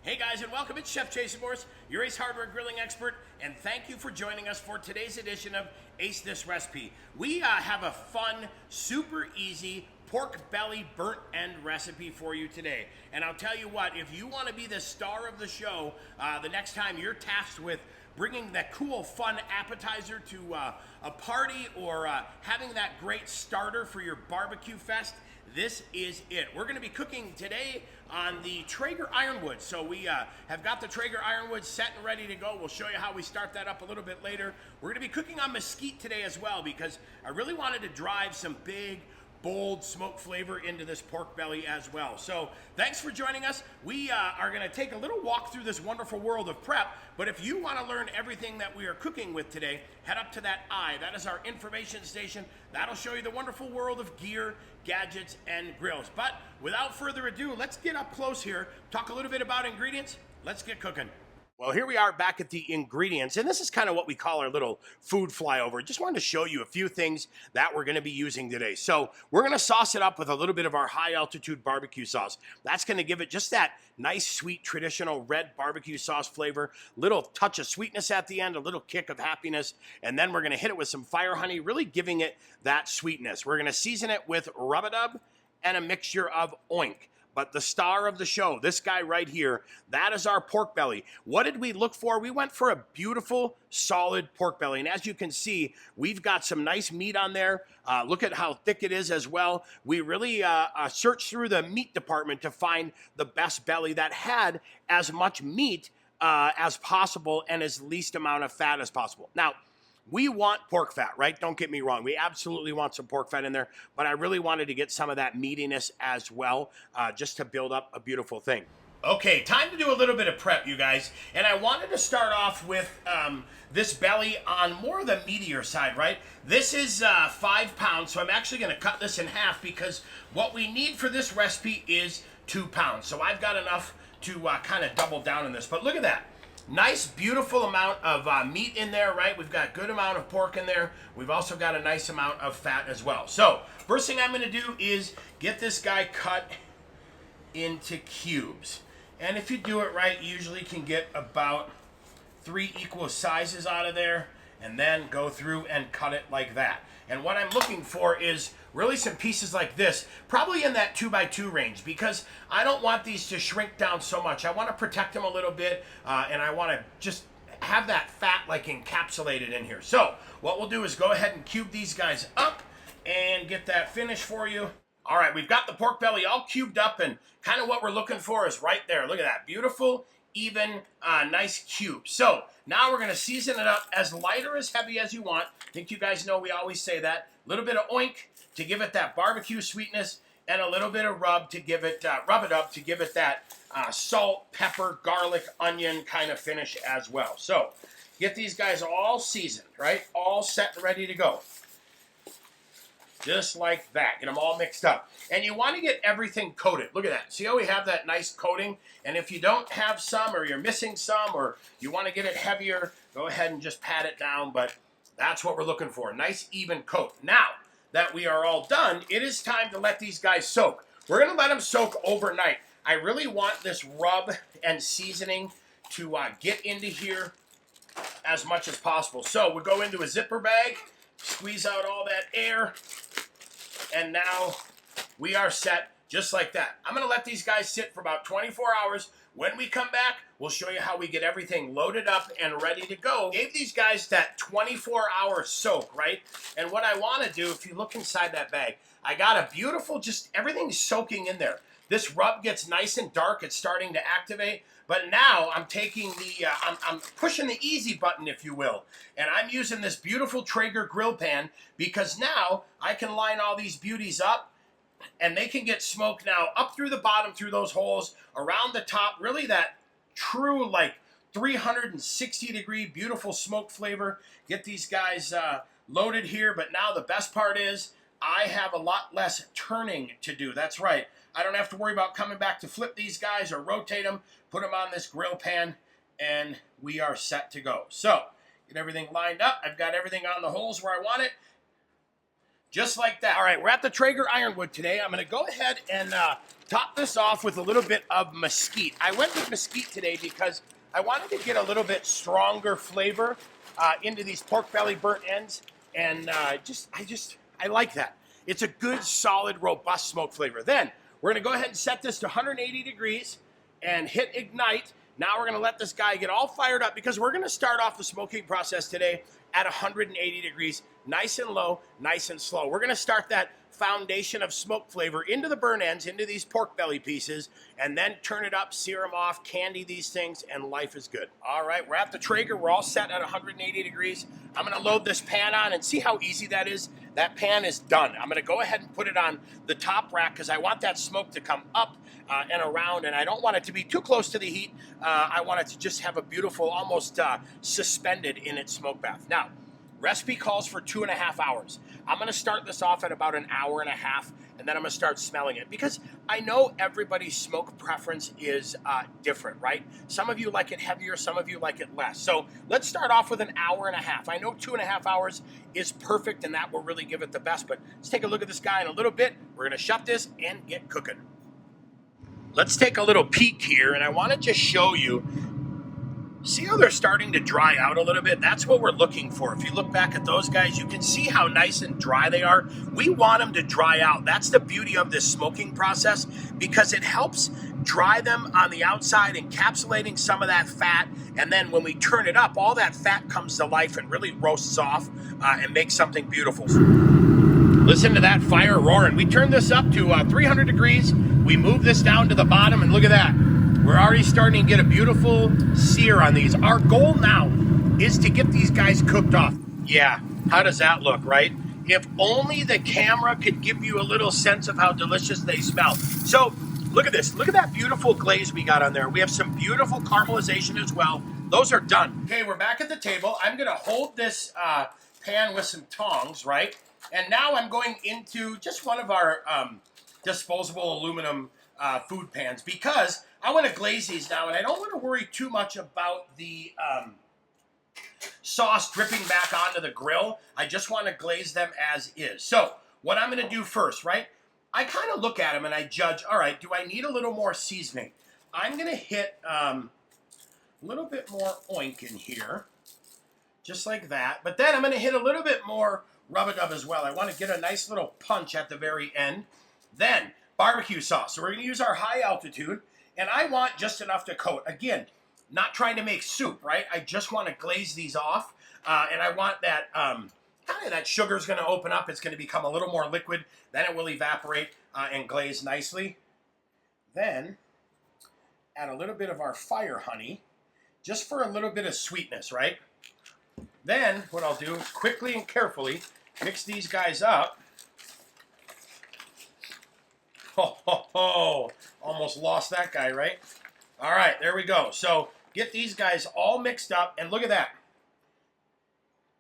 Hey guys, and welcome. It's Chef Jason Morris, your Ace Hardware grilling expert, and thank you for joining us for today's edition of Ace This Recipe. We have a fun, super easy pork belly burnt end recipe for you today. And I'll tell you what, if you want to be the star of the show, the next time you're tasked with bringing that cool, fun appetizer to a party or having that great starter for your barbecue fest, this is it. We're going to be cooking today on the Traeger Ironwood. So we have got the Traeger Ironwood set and ready to go. We'll show you how we start that up a little bit later. We're going to be cooking on mesquite today as well because I really wanted to drive some big, bold smoke flavor into this pork belly as well. So thanks for joining us. We are going to take a little walk through this wonderful world of prep, but if you want to learn everything that we are cooking with today, head up to that eye. That is our information station. That'll show you the wonderful world of gear, gadgets, and grills. But without further ado, let's get up close here, talk a little bit about ingredients. Let's get cooking. Well, here we are back at the ingredients, and this is kind of what we call our little food flyover. Just wanted to show you a few things that we're going to be using today. So we're going to sauce it up with a little bit of our high altitude barbecue sauce. That's going to give it just that nice, sweet, traditional red barbecue sauce flavor, little touch of sweetness at the end, a little kick of happiness, and then we're going to hit it with some fire honey, really giving it that sweetness. We're going to season it with rub-a-dub and a mixture of oink. But the star of the show, this guy right here, that is our pork belly. What did we look for? We went for a beautiful, solid pork belly. And as you can see, we've got some nice meat on there. Look at how thick it is as well. We really searched through the meat department to find the best belly that had as much meat as possible and as least amount of fat as possible. Now, we want pork fat, right? Don't get me wrong. We absolutely want some pork fat in there, but I really wanted to get some of that meatiness as well, just to build up a beautiful thing. Okay, time to do a little bit of prep, you guys. And I wanted to start off with this belly on more of the meatier side, right? This is 5 pounds, so I'm actually going to cut this in half because what we need for this recipe is 2 pounds. So I've got enough to kind of double down on this. But look at that. Nice, beautiful amount of meat in there, right? We've got a good amount of pork in there. We've also got a nice amount of fat as well. So, first thing I'm going to do is get this guy cut into cubes. And if you do it right, you usually can get about 3 equal sizes out of there, and then go through and cut it like that. And what I'm looking for is really some pieces like this, probably in that 2x2 range, because I don't want these to shrink down so much. I want to protect them a little bit, and I want to just have that fat like encapsulated in here. So what we'll do is go ahead and cube these guys up and get that finished for you. All right, we've got the pork belly all cubed up, and kind of what we're looking for is right there. Look at that, beautiful, even, nice cube. So now we're going to season it up as light or as heavy as you want. I think you guys know we always say that. A little bit of oink to give it that barbecue sweetness, and a little bit of rub to give it, rub-a-dub to give it that salt, pepper, garlic, onion kind of finish as well. So get these guys all seasoned, right? All set and ready to go. Just like that. Get them all mixed up. And you want to get everything coated. Look at that. See how we have that nice coating? And if you don't have some, or you're missing some, or you want to get it heavier, go ahead and just pat it down. But that's what we're looking for. Nice, even coat. Now that we are all done, it is time to let these guys soak. We're going to let them soak overnight. I really want this rub and seasoning to get into here as much as possible. So we'll go into a zipper bag, squeeze out all that air, and now we are set just like that. I'm going to let these guys sit for about 24 hours. When we come back, we'll show you how we get everything loaded up and ready to go. Gave these guys that 24-hour soak, right? And what I want to do, if you look inside that bag, I got a beautiful, just everything's soaking in there. This rub gets nice and dark. It's starting to activate. But now I'm taking the, I'm pushing the easy button, if you will. And I'm using this beautiful Traeger grill pan because now I can line all these beauties up and they can get smoked now up through the bottom, through those holes, around the top. Really that true, like, 360-degree, beautiful smoke flavor. Get these guys loaded here. But now the best part is I have a lot less turning to do. That's right. I don't have to worry about coming back to flip these guys or rotate them, put them on this grill pan, and we are set to go. So, get everything lined up. I've got everything on the holes where I want it. Just like that. All right, we're at the Traeger Ironwood today. I'm gonna go ahead and top this off with a little bit of mesquite. I went with mesquite today because I wanted to get a little bit stronger flavor into these pork belly burnt ends, and I like that. It's a good, solid, robust smoke flavor. Then we're gonna go ahead and set this to 180 degrees and hit ignite. Now we're gonna let this guy get all fired up because we're gonna start off the smoking process today at 180 degrees, nice and low, nice and slow. We're gonna start that foundation of smoke flavor into the burn ends, into these pork belly pieces, and then turn it up, sear them off, candy these things, and life is good. All right, we're at the Traeger. We're all set at 180 degrees. I'm gonna load this pan on and see how easy that is. That pan is done. I'm gonna go ahead and put it on the top rack because I want that smoke to come up and around, and I don't want it to be too close to the heat. I want it to just have a beautiful, almost suspended in its smoke bath. Now, recipe calls for 2.5 hours. I'm gonna start this off at about 1.5 hours, and then I'm gonna start smelling it because I know everybody's smoke preference is different, right? Some of you like it heavier, some of you like it less. So let's start off with 1.5 hours. I know 2.5 hours is perfect, and that will really give it the best, but let's take a look at this guy in a little bit. We're gonna shut this and get cooking. Let's take a little peek here, and I wanna just show you. See how they're starting to dry out a little bit? That's what we're looking for. If you look back at those guys, you can see how nice and dry they are. We want them to dry out. That's the beauty of this smoking process because it helps dry them on the outside, encapsulating some of that fat. And then when we turn it up, all that fat comes to life and really roasts off and makes something beautiful. Listen to that fire roaring. We turned this up to 300 degrees. We move this down to the bottom, and look at that. We're already starting to get a beautiful sear on these. Our goal now is to get these guys cooked off. Yeah, how does that look, right? If only the camera could give you a little sense of how delicious they smell. So look at this. Look at that beautiful glaze we got on there. We have some beautiful caramelization as well. Those are done. Okay, we're back at the table. I'm going to hold this pan with some tongs, right? And now I'm going into just one of our disposable aluminum food pans because I want to glaze these now, and I don't want to worry too much about the sauce dripping back onto the grill. I just want to glaze them as is. So what I'm going to do first, right? I kind of look at them and I judge, all right, do I need a little more seasoning? I'm going to hit a little bit more oink in here, just like that. But then I'm going to hit a little bit more rub-a-dub as well. I want to get a nice little punch at the very end. Then barbecue sauce. So we're going to use our high altitude. And I want just enough to coat. Again, not trying to make soup, right? I just want to glaze these off. And I want that, kind of that sugar's going to open up. It's going to become a little more liquid. Then it will evaporate and glaze nicely. Then add a little bit of our fire honey, just for a little bit of sweetness, right? Then what I'll do is quickly and carefully mix these guys up. Oh, almost lost that guy, right? All right, there we go. So get these guys all mixed up, and look at that.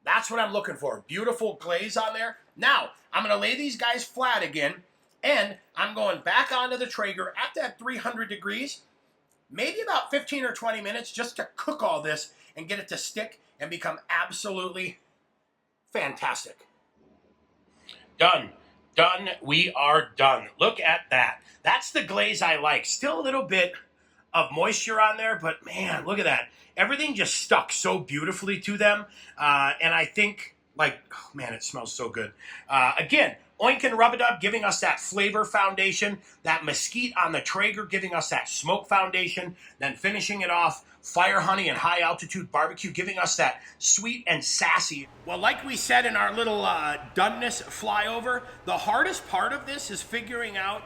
That's what I'm looking for. Beautiful glaze on there. Now, I'm going to lay these guys flat again, and I'm going back onto the Traeger at that 300 degrees, maybe about 15 or 20 minutes just to cook all this and get it to stick and become absolutely fantastic. Done. Done. We are done. Look at that. That's the glaze I like. Still a little bit of moisture on there, but man, look at that. Everything just stuck so beautifully to them. And I think, like, oh man, it smells so good. Again, oink and rub-a-dub giving us that flavor foundation, that mesquite on the Traeger giving us that smoke foundation, then finishing it off, fire honey and high altitude barbecue giving us that sweet and sassy. Well, like we said in our little doneness flyover, the hardest part of this is figuring out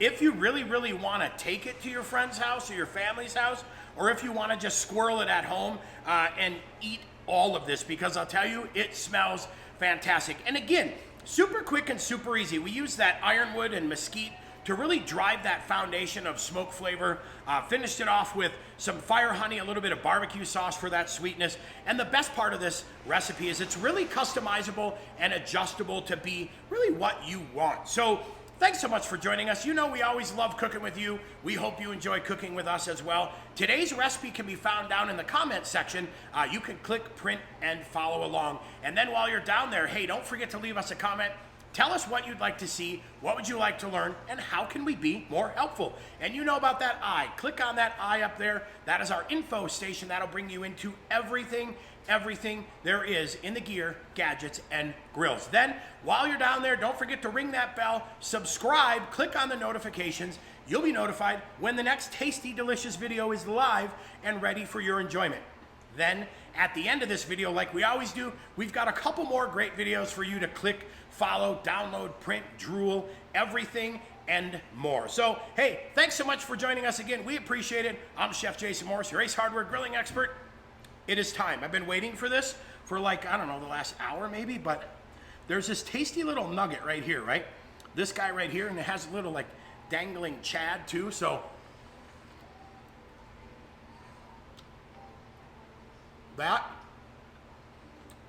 if you really, really want to take it to your friend's house or your family's house, or if you want to just squirrel it at home and eat all of this, because I'll tell you, it smells fantastic. And again, super quick and super easy. We use that ironwood and mesquite to really drive that foundation of smoke flavor. Finished it off with some fire honey, a little bit of barbecue sauce for that sweetness. And the best part of this recipe is it's really customizable and adjustable to be really what you want. So thanks so much for joining us. You know we always love cooking with you. We hope you enjoy cooking with us as well. Today's recipe can be found down in the comments section. You can click, print, and follow along. And then while you're down there, hey, don't forget to leave us a comment. Tell us what you'd like to see, what would you like to learn, and how can we be more helpful? And you know about that eye. Click on that eye up there. That is our info station. That'll bring you into everything there is in the gear, gadgets, and grills. Then, while you're down there, don't forget to ring that bell, subscribe, click on the notifications. You'll be notified when the next tasty, delicious video is live and ready for your enjoyment. Then, at the end of this video, like we always do, we've got a couple more great videos for you to click, follow, download, print, drool, everything and more. So, hey, thanks so much for joining us again. We appreciate it. I'm Chef Jason Morris, your Ace Hardware grilling expert. It is time. I've been waiting for this for like, I don't know, the last hour maybe, but there's this tasty little nugget right here, right? This guy right here, and it has a little like dangling chad too, so that,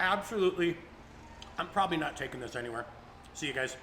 absolutely, I'm probably not taking this anywhere. See you guys.